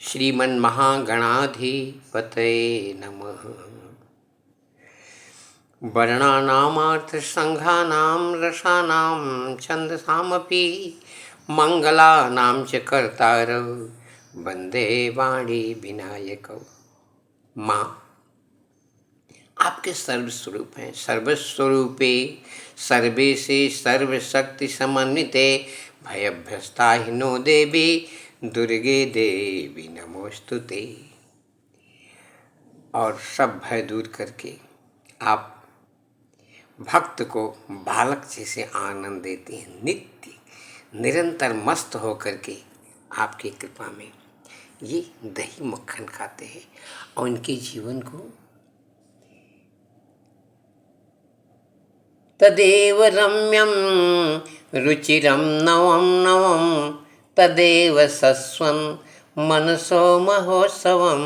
श्रीमन्महागणाधिपतये नमः। वर्णानामार्थसङ्घानां रसानां छन्दसामपि मङ्गलानां च कर्तारौ वन्दे वाणी विनायकौ। माँ, आपके सर्वस्वरूप हैं। सर्वस्वरूपे सर्वे से सर्वशक्ति समन्विते भयभ्यस्ताहिनो देवी दुर्गे देवी नमोस्तुते। और सब भय दूर करके आप भक्त को बालक जैसे आनंद देती हैं। नित्य निरंतर मस्त होकर के आपकी कृपा में ये दही मक्खन खाते हैं और उनके जीवन को तदेव रम्यं रुचिरं नवं नवं तदेव सस्वं मनसो महोत्सवं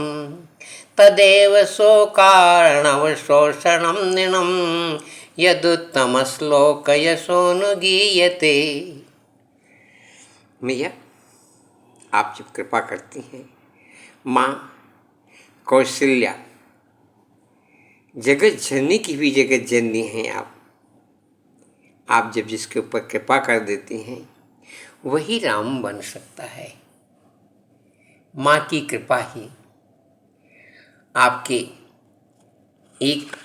तदेव शोकार्णवशोषणं निनं यदुत्तमश्लोकयशोऽनुगीयते। मैया, आप जब कृपा करती हैं, माँ कौशल्या जगत जननी की भी जगत जननी हैं आप जब जिसके ऊपर कृपा कर देती हैं वही राम बन सकता है। माँ की कृपा ही आपके एक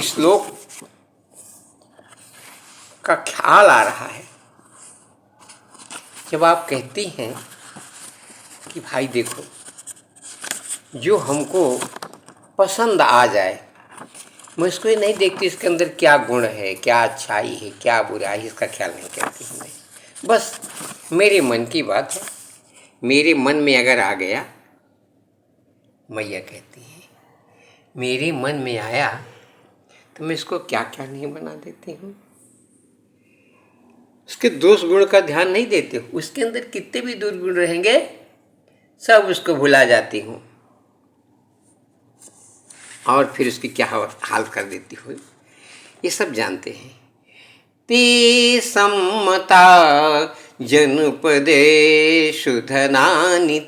श्लोक का ख्याल आ रहा है। जब आप कहती हैं कि भाई देखो, जो हमको पसंद आ जाए, मैं इसको ये नहीं देखती इसके अंदर क्या गुण है, क्या अच्छाई है, क्या बुराई, इसका ख्याल नहीं करती हूँ मैं। बस मेरे मन की बात है, मेरे मन में अगर आ गया, मैया कहती है मेरे मन में आया तो मैं इसको क्या क्या नहीं बना देती हूँ। उसके दोष गुण का ध्यान नहीं देती हूँ, उसके अंदर कितने भी दुर्गुण रहेंगे सब उसको भुला जाती हूँ और फिर उसकी क्या हाल कर देती हो, ये सब जानते हैं। ते सम्मता जनपदेषु धनानि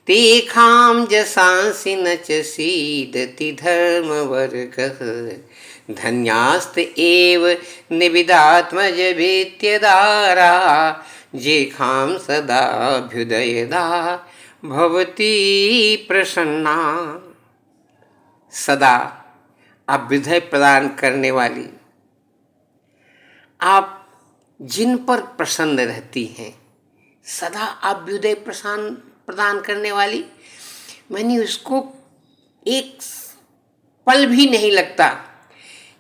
तेषां जसांसि न च सीदति धर्मवर्गः धन्यास्त एव निविदात्मज वेत्यदारा जेखां सदाभ्युदयदा भवती प्रसन्ना। सदा अभ्युदय प्रदान करने वाली आप जिन पर प्रसन्न रहती हैं, सदा अभ्युदय प्रदान करने वाली, मैंने उसको एक पल भी नहीं लगता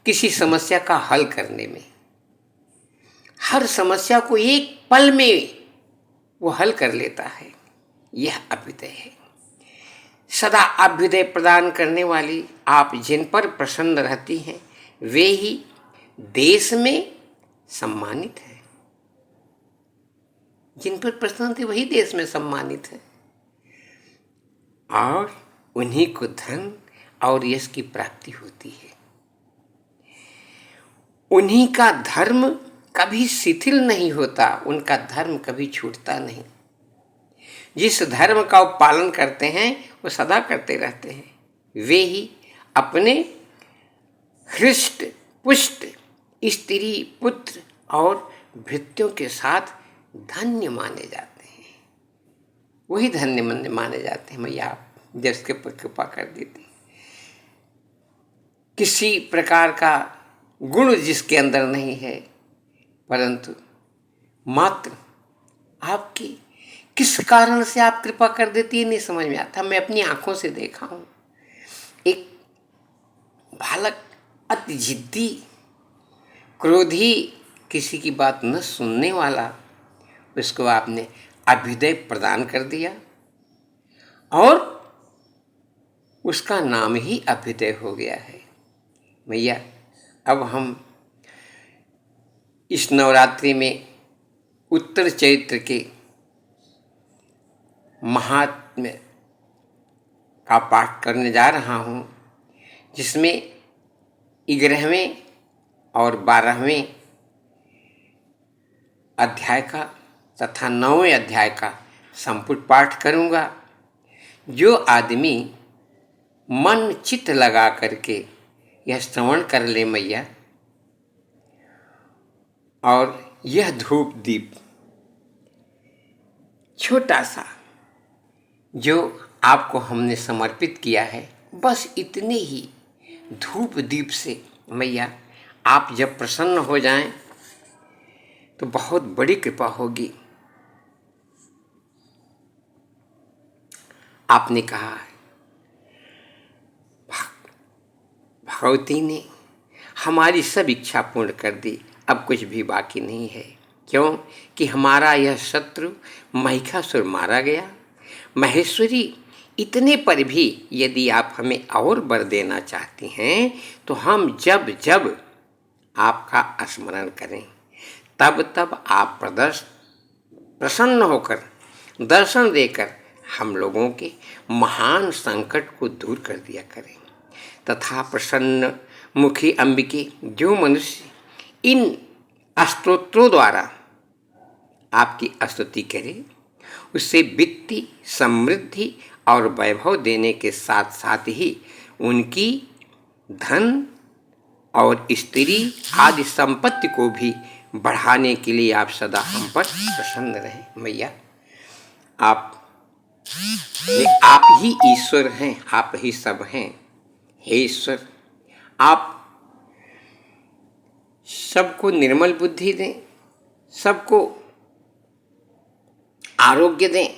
किसी समस्या का हल करने में। हर समस्या को एक पल में वो हल कर लेता है, यह अभ्युदय है। सदा अभ्युदय प्रदान करने वाली आप जिन पर प्रसन्न रहती हैं वे ही देश में सम्मानित है। जिन पर प्रसन्न थे वही देश में सम्मानित है और उन्हीं को धन और यश की प्राप्ति होती है। उन्हीं का धर्म कभी शिथिल नहीं होता, उनका धर्म कभी छूटता नहीं। जिस धर्म का वो पालन करते हैं वो सदा करते रहते हैं। वे ही अपने हृष्ट पुष्ट स्त्री पुत्र और भृत्यों के साथ धन्य माने जाते हैं। वही धन्य माने जाते हैं। मैया आप जिसके पर कृपा कर देती, किसी प्रकार का गुण जिसके अंदर नहीं है, परंतु मात्र आपकी किस कारण से आप कृपा कर देती है नहीं समझ में आता। मैं अपनी आंखों से देखा हूँ, एक बालक अति जिद्दी, क्रोधी, किसी की बात न सुनने वाला, उसको आपने अभ्युदय प्रदान कर दिया और उसका नाम ही अभ्युदय हो गया है। भैया, अब हम इस नवरात्रि में उत्तर चैत्र के महात्म्य का पाठ करने जा रहा हूँ, जिसमें 11वें और 12वें अध्याय का तथा 9वें अध्याय का संपुट पाठ करूँगा। जो आदमी मन चित्त लगा करके यह श्रवण कर ले मैया, और यह धूप दीप छोटा सा जो आपको हमने समर्पित किया है, बस इतने ही धूप दीप से मैया आप जब प्रसन्न हो जाएं तो बहुत बड़ी कृपा होगी। आपने कहा भगवती ने हमारी सब इच्छा पूर्ण कर दी, अब कुछ भी बाकी नहीं है। क्यों कि हमारा यह शत्रु महिषासुर मारा गया। महेश्वरी, इतने पर भी यदि आप हमें और वर देना चाहती हैं तो हम जब जब आपका स्मरण करें तब तब आप प्रसन्न होकर दर्शन देकर हम लोगों के महान संकट को दूर कर दिया करें। तथा प्रसन्न मुखी अंबिके, जो मनुष्य इन स्तोत्रों द्वारा आपकी स्तुति करे, उसे वित्तीय समृद्धि और वैभव देने के साथ साथ ही उनकी धन और स्त्री आदि संपत्ति को भी बढ़ाने के लिए आप सदा हम पर प्रसन्न रहें। मैया, आप ही ईश्वर हैं, आप ही सब हैं। हे ईश्वर, आप सबको निर्मल बुद्धि दें, सबको आरोग्य दें,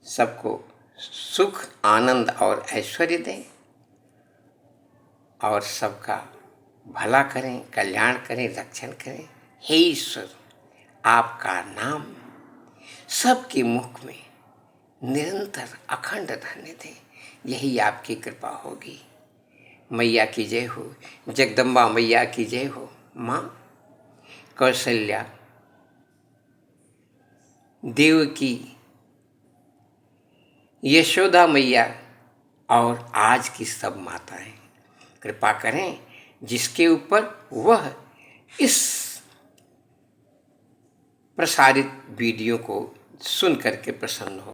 सबको सुख आनंद और ऐश्वर्य दें, और सबका भला करें, कल्याण करें, रक्षण करें। हे ईश्वर, आपका नाम सबके मुख में निरंतर अखंड रहने दें, यही आपकी कृपा होगी। मैया की जय हो, जगदम्बा मैया की जय हो। माँ कौशल्या, देवकी, यशोदा मैया और आज की सब माताएं कृपा करें जिसके ऊपर वह इस प्रसारित वीडियो को सुन करके प्रसन्न हो।